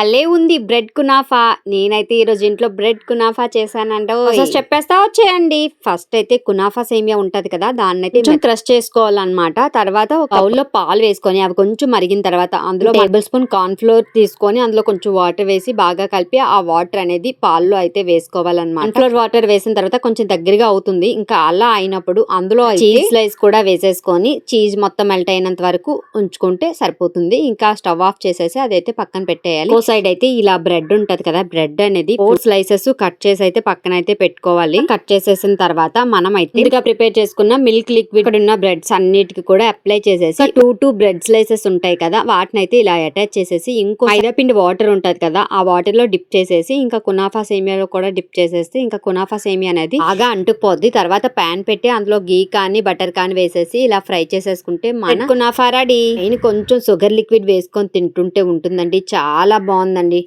అలే ఉంది bread kunafa. నేనైతే ఈరోజు ఇంట్లో బ్రెడ్ కునాఫా చేశానంటే చెప్పేస్తా వచ్చేయండి. ఫస్ట్ అయితే కునాఫా సేమియా ఉంటది కదా, దాన్ని అయితే కొంచెం క్రష్ చేసుకోవాలన్నమాట. తర్వాత ఒక బౌల్లో పాలు వేసుకొని అవి కొంచెం మరిగిన తర్వాత అందులో టేబుల్ స్పూన్ కార్న్ ఫ్లోర్ తీసుకొని అందులో కొంచెం వాటర్ వేసి బాగా కలిపి ఆ వాటర్ అనేది పాల్లో అయితే వేసుకోవాలన్నమాట. కార్న్ ఫ్లోర్ వాటర్ వేసిన తర్వాత కొంచెం దగ్గరగా అవుతుంది. ఇంకా అలా అయినప్పుడు అందులో చీజ్ స్లైస్ కూడా వేసేసుకొని చీజ్ మొత్తం మెల్ట్ అయినంత వరకు ఉంచుకుంటే సరిపోతుంది. ఇంకా స్టవ్ ఆఫ్ చేసేసి అదైతే పక్కన పెట్టేయాలి. సైడ్ అయితే ఇలా బ్రెడ్ ఉంటది కదా, బ్రెడ్ అనేది 4 స్లైసెస్ కట్ చేసి అయితే పక్కన అయితే పెట్టుకోవాలి. కట్ చేసేసిన తర్వాత మనం అయితే ముందుగా ప్రిపేర్ చేసుకున్న మిల్క్ లిక్విడ్ ఉన్న బ్రెడ్స్ అన్నిటికి కూడా అప్లై చేసేసి 2 బ్రెడ్ స్లైసెస్ ఉంటాయి కదా, వాటిని అయితే ఇలా అటాచ్ చేసేసి ఇంకో మైదాపిండి వాటర్ ఉంటది కదా, ఆ వాటర్ లో డిప్ చేసేసి ఇంకా కునాఫా సేమియాలో కూడా డిప్ చేసేస్తే ఇంకా కునాఫా సేమియా అనేది బాగా అంటుకుపోద్ది. తర్వాత పాన్ పెట్టి అందులో గీ కానీ బటర్ కానీ వేసేసి ఇలా ఫ్రై చేసేసుకుంటే మన కునాఫా రెడీ. నేను కొంచెం షుగర్ లిక్విడ్ వేసుకొని తింటుంటే ఉంటుందండి, చాలా బాగుందండి.